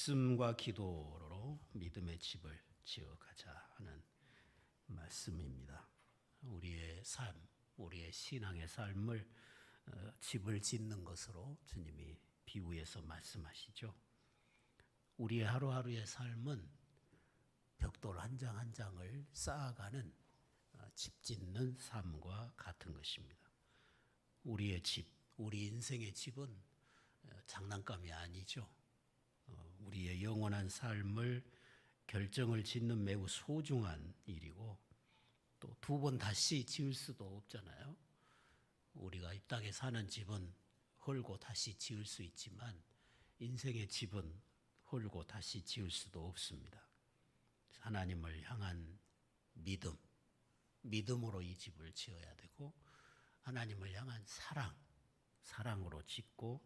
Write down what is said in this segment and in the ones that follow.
말씀과 기도로 믿음의 집을 지어가자 하는 말씀입니다. 우리의 삶, 우리의 신앙의 삶을 집을 짓는 것으로 주님이 비유해서 말씀하시죠. 우리의 하루하루의 삶은 벽돌 한 장 한 장을 쌓아가는 집 짓는 삶과 같은 것입니다. 우리의 집, 우리 인생의 집은 장난감이 아니죠. 우리의 영원한 삶을 결정을 짓는 매우 소중한 일이고, 또 두 번 다시 지을 수도 없잖아요. 우리가 이 땅에 사는 집은 헐고 다시 지을 수 있지만 인생의 집은 헐고 다시 지을 수도 없습니다. 하나님을 향한 믿음으로 이 집을 지어야 되고, 하나님을 향한 사랑으로 짓고,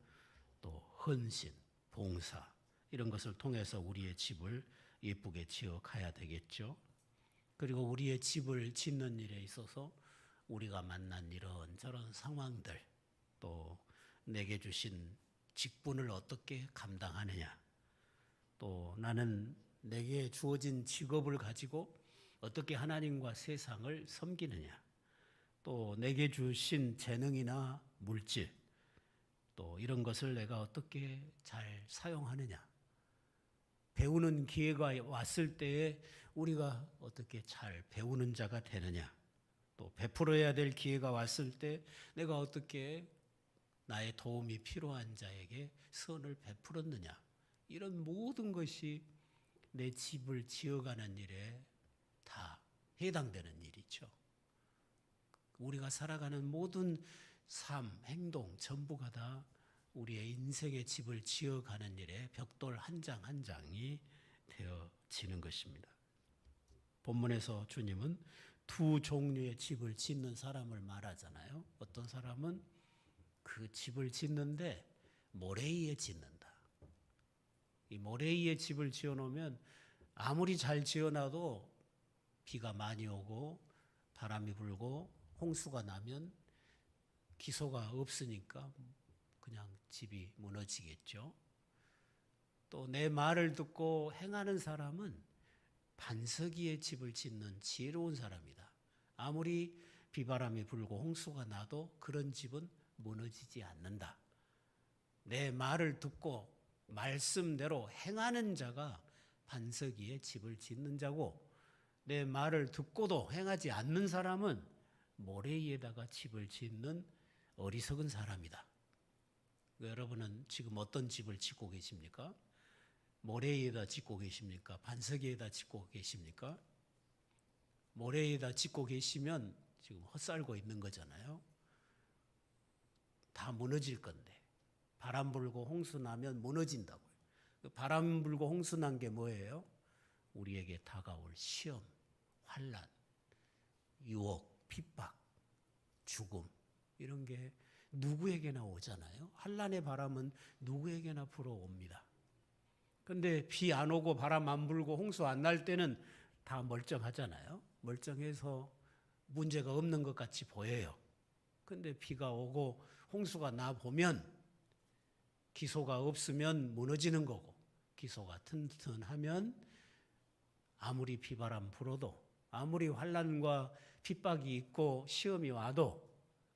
또 헌신, 봉사 이런 것을 통해서 우리의 집을 예쁘게 지어 가야 되겠죠. 그리고 우리의 집을 짓는 일에 있어서 우리가 만난 이런저런 상황들, 또 내게 주신 직분을 어떻게 감당하느냐, 또 나는 내게 주어진 직업을 가지고 어떻게 하나님과 세상을 섬기느냐, 또 내게 주신 재능이나 물질, 또 이런 것을 내가 어떻게 잘 사용하느냐, 배우는 기회가 왔을 때에 우리가 어떻게 잘 배우는 자가 되느냐, 또 베풀어야 될 기회가 왔을 때 내가 어떻게 나의 도움이 필요한 자에게 선을 베풀었느냐, 이런 모든 것이 내 집을 지어가는 일에 다 해당되는 일이죠. 우리가 살아가는 모든 삶, 행동 전부가 다 우리의 인생의 집을 지어가는 일에 벽돌 한 장 한 장이 되어지는 것입니다. 본문에서 주님은 두 종류의 집을 짓는 사람을 말하잖아요. 어떤 사람은 그 집을 짓는데 모래 위에 짓는다. 이 모래 위에 집을 지어놓으면 아무리 잘 지어놔도 비가 많이 오고 바람이 불고 홍수가 나면 기소가 없으니까 그냥 집이 무너지겠죠. 또 내 말을 듣고 행하는 사람은 반석 위에 집을 짓는 지혜로운 사람이다. 아무리 비바람이 불고 홍수가 나도 그런 집은 무너지지 않는다. 내 말을 듣고 말씀대로 행하는 자가 반석 위에 집을 짓는 자고, 내 말을 듣고도 행하지 않는 사람은 모래 위에다가 집을 짓는 어리석은 사람이다. 여러분은 지금 어떤 집을 짓고 계십니까? 모래 위에다 짓고 계십니까? 반석 위에다 짓고 계십니까? 모래 위에다 짓고 계시면 지금 헛살고 있는 거잖아요. 다 무너질 건데, 바람 불고 홍수 나면 무너진다고요. 바람 불고 홍수 난 게 뭐예요? 우리에게 다가올 시험, 환난, 유혹, 핍박, 죽음, 이런 게 누구에게나 오잖아요. 환난의 바람은 누구에게나 불어옵니다. 그런데 비 안 오고 바람 안 불고 홍수 안 날 때는 다 멀쩡하잖아요. 멀쩡해서 문제가 없는 것 같이 보여요. 그런데 비가 오고 홍수가 나 보면 기소가 없으면 무너지는 거고, 기소가 튼튼하면 아무리 비바람 불어도, 아무리 환난과 핍박이 있고 시험이 와도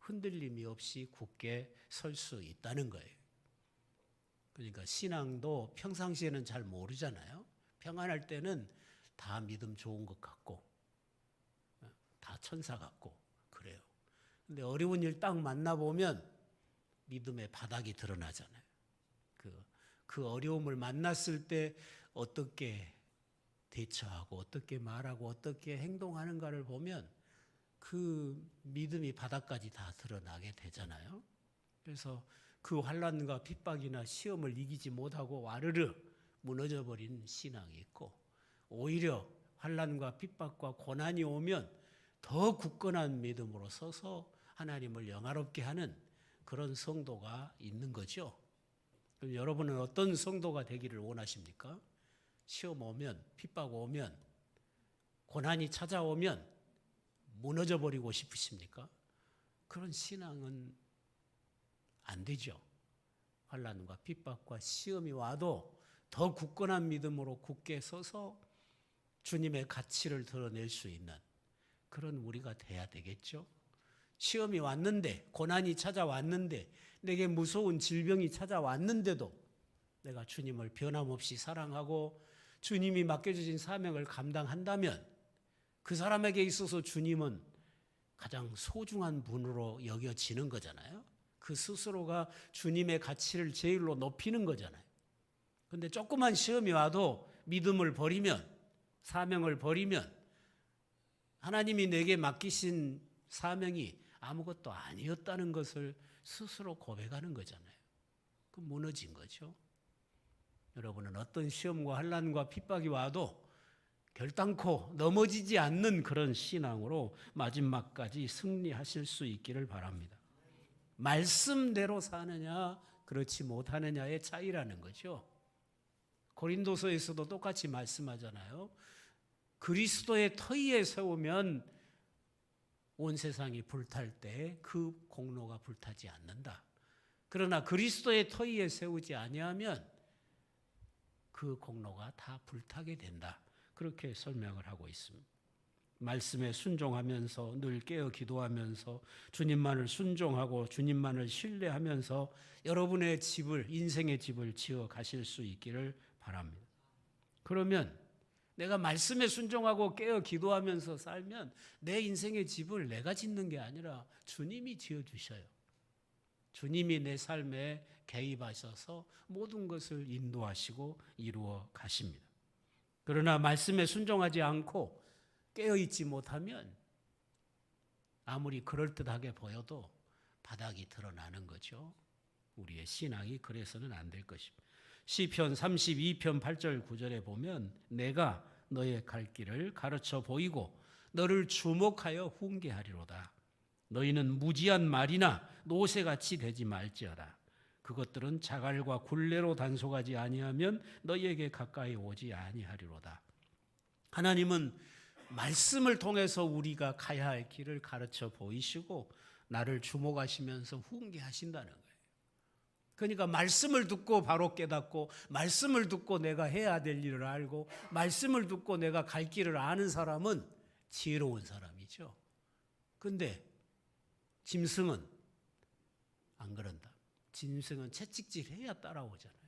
흔들림이 없이 굳게 설 수 있다는 거예요. 그러니까 신앙도 평상시에는 잘 모르잖아요. 평안할 때는 다 믿음 좋은 것 같고, 다 천사 같고 그래요. 근데 어려운 일 딱 만나보면 믿음의 바닥이 드러나잖아요. 그 어려움을 만났을 때 어떻게 대처하고 어떻게 말하고 어떻게 행동하는가를 보면 그 믿음이 바닥까지 다 드러나게 되잖아요. 그래서 그 환난과 핍박이나 시험을 이기지 못하고 와르르 무너져버린 신앙이 있고, 오히려 환난과 핍박과 고난이 오면 더 굳건한 믿음으로 서서 하나님을 영화롭게 하는 그런 성도가 있는 거죠. 그럼 여러분은 어떤 성도가 되기를 원하십니까? 시험 오면, 핍박 오면, 고난이 찾아오면 무너져 버리고 싶으십니까? 그런 신앙은 안 되죠. 환난과 핍박과 시험이 와도 더 굳건한 믿음으로 굳게 서서 주님의 가치를 드러낼 수 있는 그런 우리가 돼야 되겠죠. 시험이 왔는데, 고난이 찾아왔는데, 내게 무서운 질병이 찾아왔는데도 내가 주님을 변함없이 사랑하고 주님이 맡겨주신 사명을 감당한다면 그 사람에게 있어서 주님은 가장 소중한 분으로 여겨지는 거잖아요. 그 스스로가 주님의 가치를 제일로 높이는 거잖아요. 그런데 조그만 시험이 와도 믿음을 버리면, 사명을 버리면 하나님이 내게 맡기신 사명이 아무것도 아니었다는 것을 스스로 고백하는 거잖아요. 그 무너진 거죠. 여러분은 어떤 시험과 환난과 핍박이 와도 결단코 넘어지지 않는 그런 신앙으로 마지막까지 승리하실 수 있기를 바랍니다. 말씀대로 사느냐 그렇지 못하느냐의 차이라는 거죠. 고린도서에서도 똑같이 말씀하잖아요. 그리스도의 터위에 세우면 온 세상이 불탈 때 그 공로가 불타지 않는다. 그러나 그리스도의 터위에 세우지 아니하면 그 공로가 다 불타게 된다. 그렇게 설명을 하고 있습니다. 말씀에 순종하면서 늘 깨어 기도하면서 주님만을 순종하고 주님만을 신뢰하면서 여러분의 집을, 인생의 집을 지어 가실 수 있기를 바랍니다. 그러면 내가 말씀에 순종하고 깨어 기도하면서 살면 내 인생의 집을 내가 짓는 게 아니라 주님이 지어주셔요. 주님이 내 삶에 개입하셔서 모든 것을 인도하시고 이루어 가십니다. 그러나 말씀에 순종하지 않고 깨어있지 못하면 아무리 그럴듯하게 보여도 바닥이 드러나는 거죠. 우리의 신앙이 그래서는 안 될 것입니다. 시편 32편 8절 9절에 보면 내가 너의 갈 길을 가르쳐 보이고 너를 주목하여 훈계하리로다. 너희는 무지한 말이나 노새같이 되지 말지어다. 그것들은 자갈과 굴레로 단속하지 아니하면 너희에게 가까이 오지 아니하리로다. 하나님은 말씀을 통해서 우리가 가야 할 길을 가르쳐 보이시고 나를 주목하시면서 훈계하신다는 거예요. 그러니까 말씀을 듣고 바로 깨닫고 말씀을 듣고 내가 해야 될 일을 알고 말씀을 듣고 내가 갈 길을 아는 사람은 지혜로운 사람이죠. 그런데 짐승은 안 그런다. 짐승은 채찍질해야 따라오잖아요.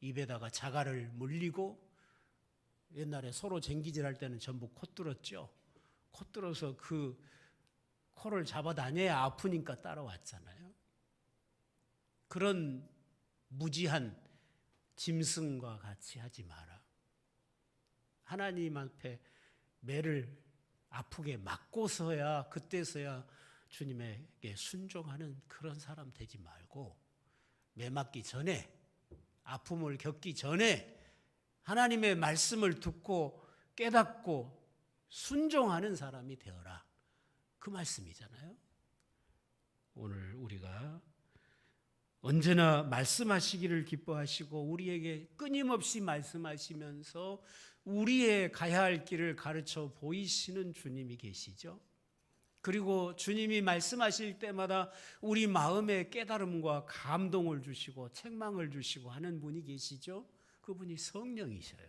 입에다가 자갈을 물리고 옛날에 서로 쟁기질할 때는 전부 코 뚫었죠. 코 뚫어서 그 코를 잡아다녀야 아프니까 따라왔잖아요. 그런 무지한 짐승과 같이 하지 마라. 하나님 앞에 매를 아프게 맞고서야 그때서야 주님에게 순종하는 그런 사람 되지 말고 매 맞기 전에 아픔을 겪기 전에 하나님의 말씀을 듣고 깨닫고 순종하는 사람이 되어라. 그 말씀이잖아요. 오늘 우리가 언제나 말씀하시기를 기뻐하시고 우리에게 끊임없이 말씀하시면서 우리의 가야 할 길을 가르쳐 보이시는 주님이 계시죠. 그리고 주님이 말씀하실 때마다 우리 마음에 깨달음과 감동을 주시고 책망을 주시고 하는 분이 계시죠. 그분이 성령이셔요.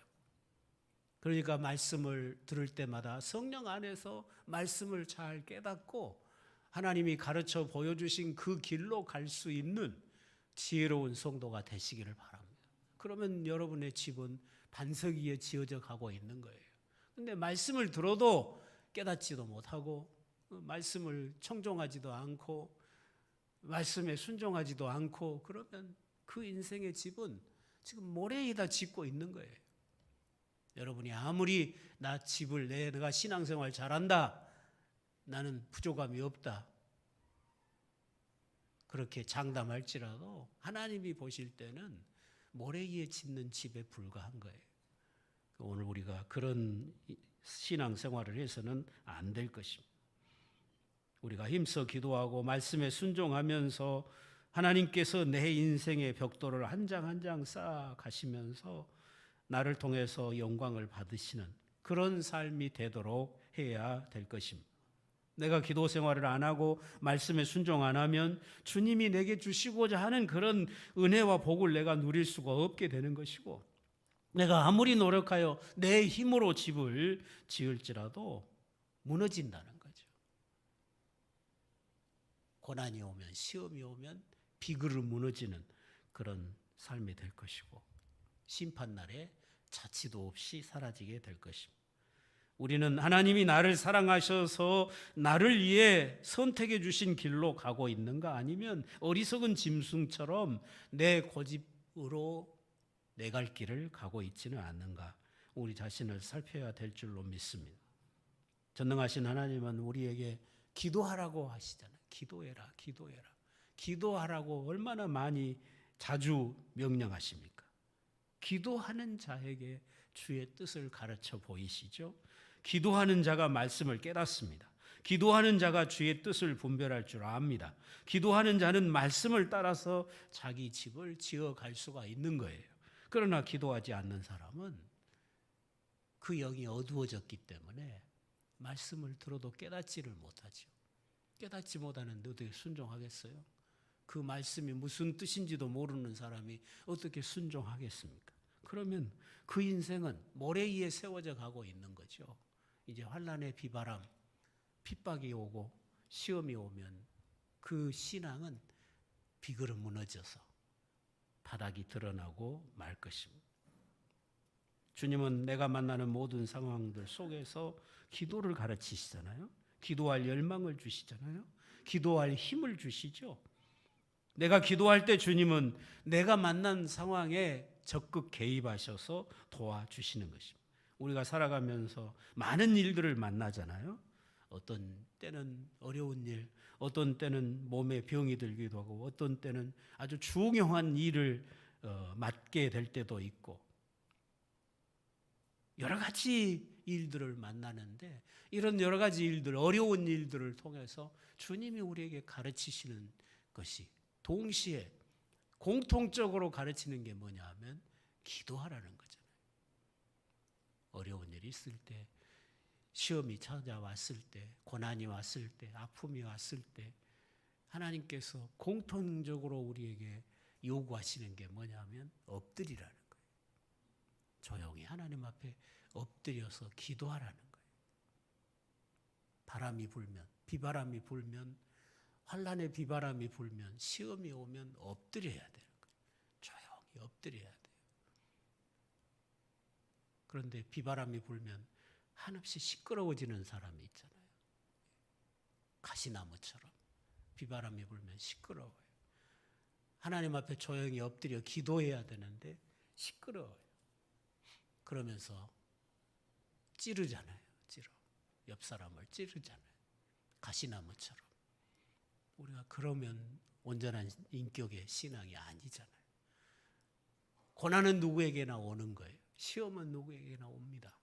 그러니까 말씀을 들을 때마다 성령 안에서 말씀을 잘 깨닫고 하나님이 가르쳐 보여주신 그 길로 갈 수 있는 지혜로운 성도가 되시기를 바랍니다. 그러면 여러분의 집은 반석 위에 지어져 가고 있는 거예요. 그런데 말씀을 들어도 깨닫지도 못하고 말씀을 청종하지도 않고 말씀에 순종하지도 않고 그러면 그 인생의 집은 지금 모래에다 짓고 있는 거예요. 여러분이 아무리 내가 신앙생활 잘한다, 나는 부족함이 없다, 그렇게 장담할지라도 하나님이 보실 때는 모래 위에 짓는 집에 불과한 거예요. 오늘 우리가 그런 신앙생활을 해서는 안 될 것입니다. 우리가 힘써 기도하고 말씀에 순종하면서 하나님께서 내 인생의 벽돌을 한 장 한 장 쌓아 가시면서 나를 통해서 영광을 받으시는 그런 삶이 되도록 해야 될 것입니다. 내가 기도 생활을 안 하고 말씀에 순종 안 하면 주님이 내게 주시고자 하는 그런 은혜와 복을 내가 누릴 수가 없게 되는 것이고, 내가 아무리 노력하여 내 힘으로 집을 지을지라도 무너진다는 거죠. 고난이 오면, 시험이 오면 비그르 무너지는 그런 삶이 될 것이고, 심판날에 자치도 없이 사라지게 될 것입니다. 우리는 하나님이 나를 사랑하셔서 나를 위해 선택해 주신 길로 가고 있는가, 아니면 어리석은 짐승처럼 내 고집으로 내 갈 길을 가고 있지는 않는가, 우리 자신을 살펴야 될 줄로 믿습니다. 전능하신 하나님은 우리에게 기도하라고 하시잖아요. 기도해라, 기도해라. 기도하라고 얼마나 많이 자주 명령하십니까? 기도하는 자에게 주의 뜻을 가르쳐 보이시죠? 기도하는 자가 말씀을 깨닫습니다. 기도하는 자가 주의 뜻을 분별할 줄 압니다. 기도하는 자는 말씀을 따라서 자기 집을 지어갈 수가 있는 거예요. 그러나 기도하지 않는 사람은 그 영이 어두워졌기 때문에 말씀을 들어도 깨닫지를 못하죠. 깨닫지 못하는데 어떻게 순종하겠어요? 그 말씀이 무슨 뜻인지도 모르는 사람이 어떻게 순종하겠습니까? 그러면 그 인생은 모래 위에 세워져 가고 있는 거죠. 이제 환난의 비바람, 핍박이 오고 시험이 오면 그 신앙은 비그러 무너져서 바닥이 드러나고 말 것입니다. 주님은 내가 만나는 모든 상황들 속에서 기도를 가르치시잖아요. 기도할 열망을 주시잖아요. 기도할 힘을 주시죠. 내가 기도할 때 주님은 내가 만난 상황에 적극 개입하셔서 도와주시는 것입니다. 우리가 살아가면서 많은 일들을 만나잖아요. 어떤 때는 어려운 일, 어떤 때는 몸에 병이 들기도 하고, 어떤 때는 아주 중요한 일을 맡게 될 때도 있고, 여러 가지 일들을 만나는데, 이런 여러 가지 일들, 어려운 일들을 통해서 주님이 우리에게 가르치시는 것이 동시에 공통적으로 가르치는 게 뭐냐 하면 기도하라는 거잖아요. 어려운 일이 있을 때, 시험이 찾아왔을 때, 고난이 왔을 때, 아픔이 왔을 때 하나님께서 공통적으로 우리에게 요구하시는 게 뭐냐면 엎드리라는 거예요. 조용히 하나님 앞에 엎드려서 기도하라는 거예요. 바람이 불면, 비바람이 불면, 환난의 비바람이 불면, 시험이 오면 엎드려야 되는 거예요. 조용히 엎드려야 돼요. 그런데 비바람이 불면 한없이 시끄러워지는 사람이 있잖아요. 가시나무처럼 비바람이 불면 시끄러워요. 하나님 앞에 조용히 엎드려 기도해야 되는데 시끄러워요. 그러면서 찌르잖아요. 옆 사람을 찌르잖아요. 가시나무처럼. 우리가 그러면 온전한 인격의 신앙이 아니잖아요. 고난은 누구에게나 오는 거예요. 시험은 누구에게나 옵니다.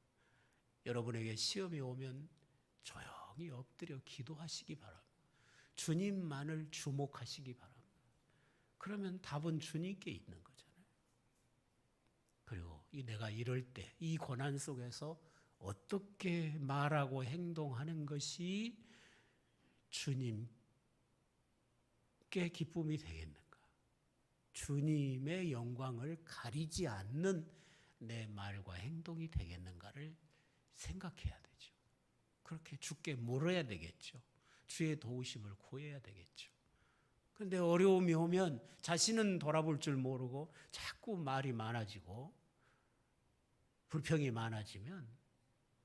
여러분에게 시험이 오면 조용히 엎드려 기도하시기 바랍니다. 주님만을 주목하시기 바랍니다. 그러면 답은 주님께 있는 거잖아요. 그리고 내가 이럴 때, 이 고난 속에서 어떻게 말하고 행동하는 것이 주님께 기쁨이 되겠는가? 주님의 영광을 가리지 않는 내 말과 행동이 되겠는가를 생각해야 되죠. 그렇게 주께 물어야 되겠죠. 주의 도우심을 구해야 되겠죠. 그런데 어려움이 오면 자신은 돌아볼 줄 모르고 자꾸 말이 많아지고 불평이 많아지면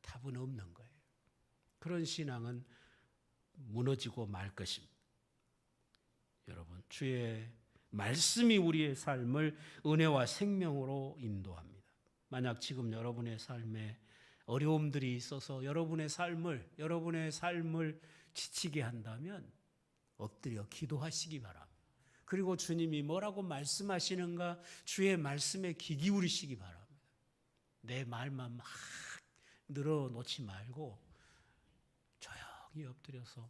답은 없는 거예요. 그런 신앙은 무너지고 말 것입니다. 여러분, 주의 말씀이 우리의 삶을 은혜와 생명으로 인도합니다. 만약 지금 여러분의 삶에 어려움들이 있어서 여러분의 삶을 지치게 한다면 엎드려 기도하시기 바랍니다. 그리고 주님이 뭐라고 말씀하시는가 주의 말씀에 귀 기울이시기 바랍니다. 내 말만 막 늘어놓지 말고 조용히 엎드려서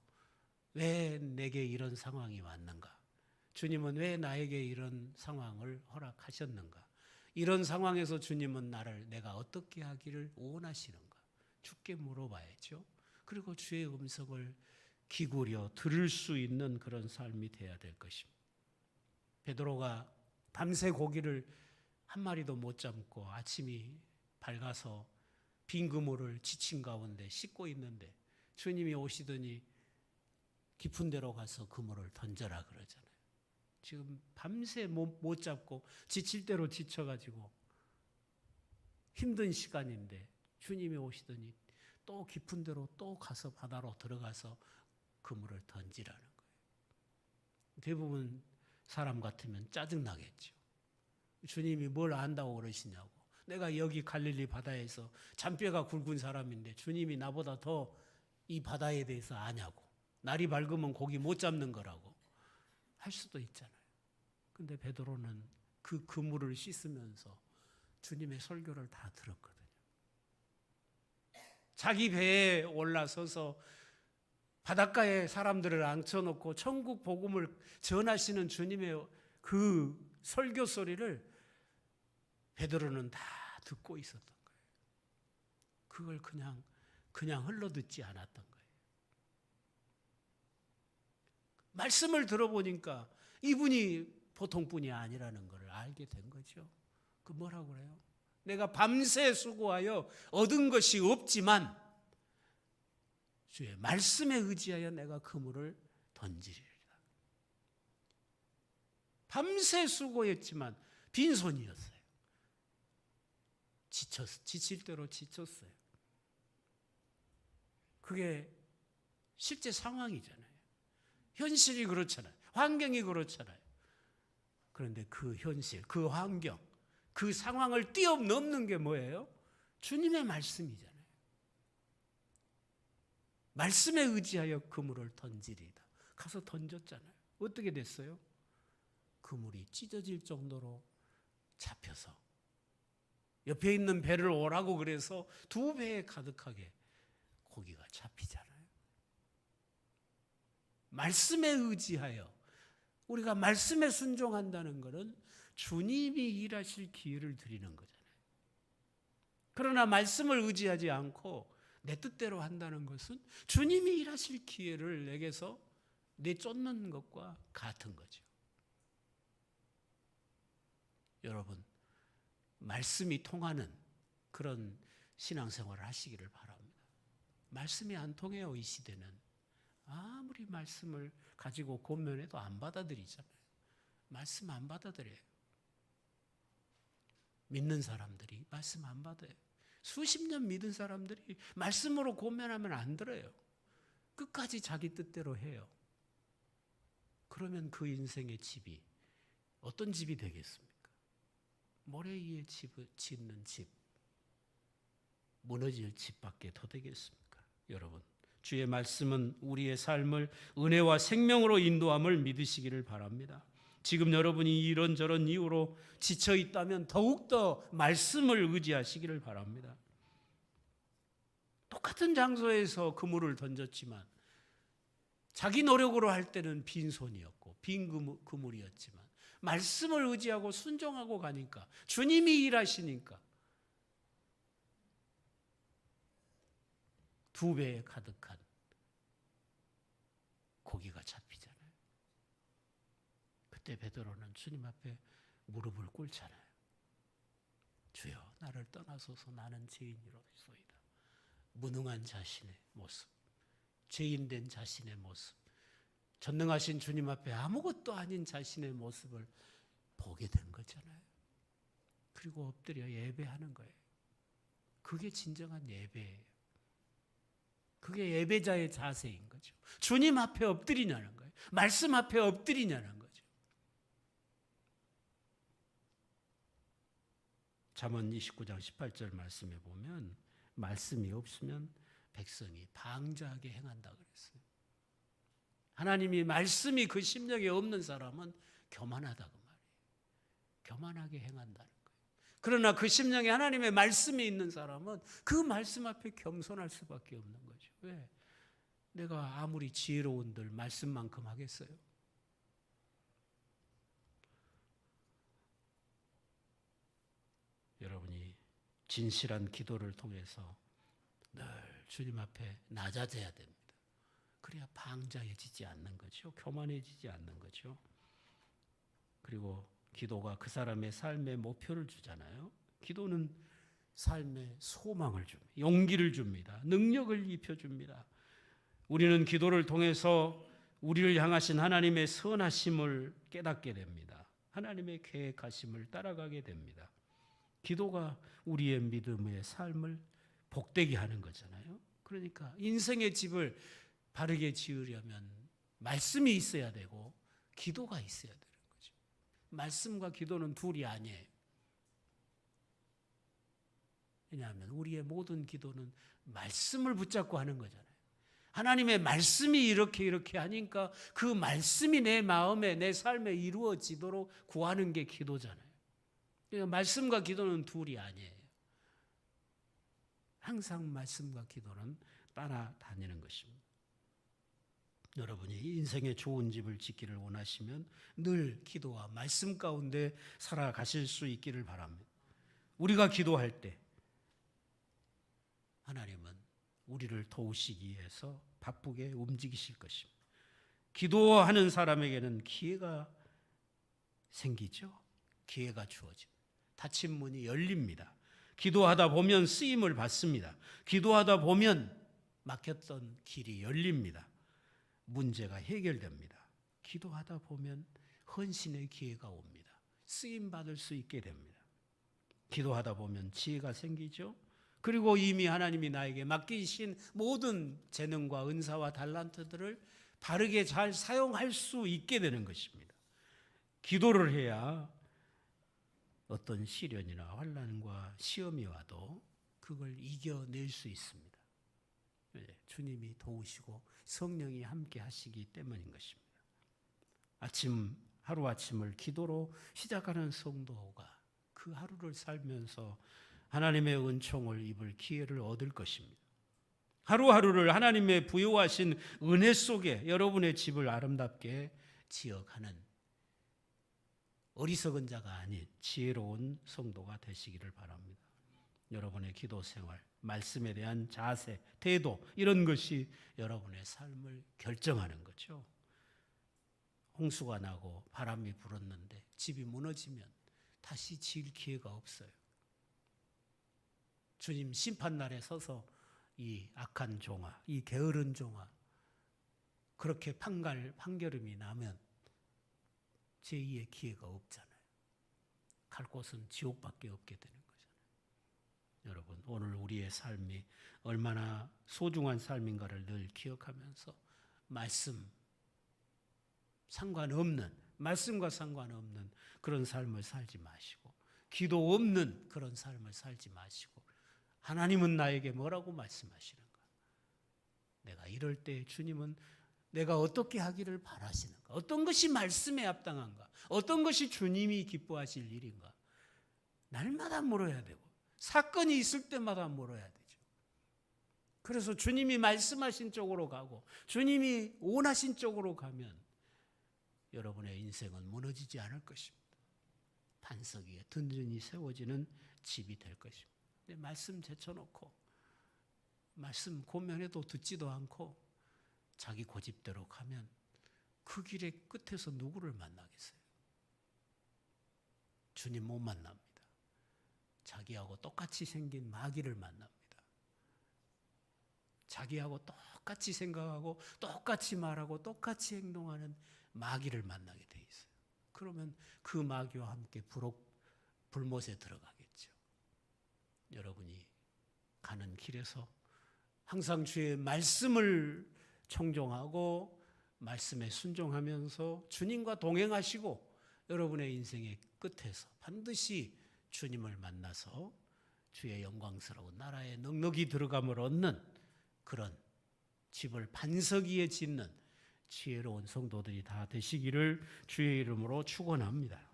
왜 내게 이런 상황이 왔는가? 주님은 왜 나에게 이런 상황을 허락하셨는가? 이런 상황에서 주님은 내가 어떻게 하기를 원하시는가? 주께 물어봐야죠. 그리고 주의 음성을 기울여 들을 수 있는 그런 삶이 돼야 될 것입니다. 베드로가 밤새 고기를 한 마리도 못 잡고 아침이 밝아서 빈 그물을 지친 가운데 씻고 있는데 주님이 오시더니 깊은 데로 가서 그물을 던져라 그러잖아요. 지금 밤새 못 잡고 지칠 대로 지쳐가지고 힘든 시간인데 주님이 오시더니 또 깊은 데로 또 가서 바다로 들어가서 그물을 던지라는 거예요. 대부분 사람 같으면 짜증나겠죠. 주님이 뭘 안다고 그러시냐고. 내가 여기 갈릴리 바다에서 잔뼈가 굵은 사람인데 주님이 나보다 더 이 바다에 대해서 아냐고. 날이 밝으면 고기 못 잡는 거라고 할 수도 있잖아요. 근데 베드로는 그 그물을 씻으면서 주님의 설교를 다 들었거든요. 자기 배에 올라서서 바닷가에 사람들을 앉혀놓고 천국 복음을 전하시는 주님의 그 설교 소리를 베드로는 다 듣고 있었던 거예요. 그걸 그냥 흘러듣지 않았던 거예요. 말씀을 들어보니까 이분이 보통 분이 아니라는 걸 알게 된 거죠. 그 뭐라고 그래요? 내가 밤새 수고하여 얻은 것이 없지만 주의 말씀에 의지하여 내가 그물을 던지리라. 밤새 수고했지만 빈손이었어요. 지칠 대로 지쳤어요. 그게 실제 상황이잖아요. 현실이 그렇잖아요. 환경이 그렇잖아요. 그런데 그 현실, 그 환경, 그 상황을 뛰어넘는 게 뭐예요? 주님의 말씀이잖아요. 말씀에 의지하여 그물을 던지리다. 가서 던졌잖아요. 어떻게 됐어요? 그물이 찢어질 정도로 잡혀서 옆에 있는 배를 오라고 그래서 두 배에 가득하게 고기가 잡히잖아요. 말씀에 의지하여 우리가 말씀에 순종한다는 것은 주님이 일하실 기회를 드리는 거잖아요. 그러나 말씀을 의지하지 않고 내 뜻대로 한다는 것은 주님이 일하실 기회를 내게서 내쫓는 것과 같은 거죠. 여러분, 말씀이 통하는 그런 신앙생활을 하시기를 바랍니다. 말씀이 안 통해요, 이 시대는. 아무리 말씀을 가지고 권면해도 안 받아들이잖아요. 말씀 안 받아들여요. 믿는 사람들이 말씀 안 받아요. 수십 년 믿은 사람들이 말씀으로 권면하면 안 들어요. 끝까지 자기 뜻대로 해요. 그러면 그 인생의 집이 어떤 집이 되겠습니까? 모래 위에 짓는 집, 무너질 집밖에 더 되겠습니까? 여러분, 주의 말씀은 우리의 삶을 은혜와 생명으로 인도함을 믿으시기를 바랍니다. 지금 여러분이 이런저런 이유로 지쳐 있다면 더욱더 말씀을 의지하시기를 바랍니다. 똑같은 장소에서 그물을 던졌지만 자기 노력으로 할 때는 빈손이었고 빈 그물이었지만 말씀을 의지하고 순종하고 가니까 주님이 일하시니까 두 배에 가득한 고기가 잡히잖아요. 그때 베드로는 주님 앞에 무릎을 꿇잖아요. 주여, 나를 떠나소서, 나는 죄인이로소이다. 무능한 자신의 모습, 죄인된 자신의 모습, 전능하신 주님 앞에 아무것도 아닌 자신의 모습을 보게 된 거잖아요. 그리고 엎드려 예배하는 거예요. 그게 진정한 예배예요. 그게 예배자의 자세인 거죠. 주님 앞에 엎드리냐는 거예요. 말씀 앞에 엎드리냐는 거죠. 잠언 29장 18절 말씀에 보면 말씀이 없으면 백성이 방자하게 행한다 그랬어요. 하나님이 말씀이 그 심령에 없는 사람은 교만하다고 말이에요. 교만하게 행한다는 거예요. 그러나 그 심령에 하나님의 말씀이 있는 사람은 그 말씀 앞에 겸손할 수밖에 없는 거죠. 왜? 내가 아무리 지혜로운들 말씀만큼 하겠어요? 여러분이 진실한 기도를 통해서 늘 주님 앞에 낮아져야 됩니다. 그래야 방자해지지 않는 거죠. 교만해지지 않는 거죠. 그리고 기도가 그 사람의 삶의 목표를 주잖아요. 기도는 삶의 소망을 줍니다. 용기를 줍니다. 능력을 입혀줍니다. 우리는 기도를 통해서 우리를 향하신 하나님의 선하심을 깨닫게 됩니다. 하나님의 계획하심을 따라가게 됩니다. 기도가 우리의 믿음의 삶을 복되게 하는 거잖아요. 그러니까 인생의 집을 바르게 지으려면 말씀이 있어야 되고 기도가 있어야 되는 거죠. 말씀과 기도는 둘이 아니에요. 왜냐하면 우리의 모든 기도는 말씀을 붙잡고 하는 거잖아요. 하나님의 말씀이 이렇게 하니까 그 말씀이 내 마음에 내 삶에 이루어지도록 구하는 게 기도잖아요. 그러니까 말씀과 기도는 둘이 아니에요. 항상 말씀과 기도는 따라다니는 것입니다. 여러분이 인생의 좋은 집을 짓기를 원하시면 늘 기도와 말씀 가운데 살아가실 수 있기를 바랍니다. 우리가 기도할 때 하나님은 우리를 도우시기 위해서 바쁘게 움직이실 것입니다. 기도하는 사람에게는 기회가 생기죠. 기회가 주어집니다. 닫힌 문이 열립니다. 기도하다 보면 쓰임을 받습니다. 기도하다 보면 막혔던 길이 열립니다. 문제가 해결됩니다. 기도하다 보면 헌신의 기회가 옵니다. 쓰임 받을 수 있게 됩니다. 기도하다 보면 지혜가 생기죠. 그리고 이미 하나님이 나에게 맡기신 모든 재능과 은사와 달란트들을 바르게 잘 사용할 수 있게 되는 것입니다. 기도를 해야 어떤 시련이나 환난과 시험이 와도 그걸 이겨낼 수 있습니다. 주님이 도우시고 성령이 함께 하시기 때문인 것입니다. 하루아침을 기도로 시작하는 성도가 그 하루를 살면서 하나님의 은총을 입을 기회를 얻을 것입니다. 하루하루를 하나님의 부여하신 은혜 속에 여러분의 집을 아름답게 지어가는 어리석은 자가 아닌 지혜로운 성도가 되시기를 바랍니다. 여러분의 기도 생활, 말씀에 대한 자세, 태도 이런 것이 여러분의 삶을 결정하는 거죠. 홍수가 나고 바람이 불었는데 집이 무너지면 다시 지을 기회가 없어요. 주님 심판날에 서서 이 악한 종아, 이 게으른 종아 그렇게 판결음이 나면 제2의 기회가 없잖아요. 갈 곳은 지옥밖에 없게 되는 거잖아요. 여러분, 오늘 우리의 삶이 얼마나 소중한 삶인가를 늘 기억하면서 말씀과 상관없는 그런 삶을 살지 마시고 기도 없는 그런 삶을 살지 마시고 하나님은 나에게 뭐라고 말씀하시는가? 내가 이럴 때 주님은 내가 어떻게 하기를 바라시는가? 어떤 것이 말씀에 합당한가? 어떤 것이 주님이 기뻐하실 일인가? 날마다 물어야 되고 사건이 있을 때마다 물어야 되죠. 그래서 주님이 말씀하신 쪽으로 가고 주님이 원하신 쪽으로 가면 여러분의 인생은 무너지지 않을 것입니다. 반석 위에 든든히 세워지는 집이 될 것입니다. 말씀 제쳐놓고 말씀 고면해도 듣지도 않고 자기 고집대로 가면 그 길의 끝에서 누구를 만나겠어요? 주님 못 만납니다. 자기하고 똑같이 생긴 마귀를 만납니다. 자기하고 똑같이 생각하고 똑같이 말하고 똑같이 행동하는 마귀를 만나게 돼 있어요. 그러면 그 마귀와 함께 불못에 들어가겠죠. 여러분이 가는 길에서 항상 주의 말씀을 청종하고 말씀에 순종하면서 주님과 동행하시고 여러분의 인생의 끝에서 반드시 주님을 만나서 주의 영광스러운 나라에 넉넉히 들어감을 얻는 그런 집을 반석 위에 짓는 지혜로운 성도들이 다 되시기를 주의 이름으로 축원합니다.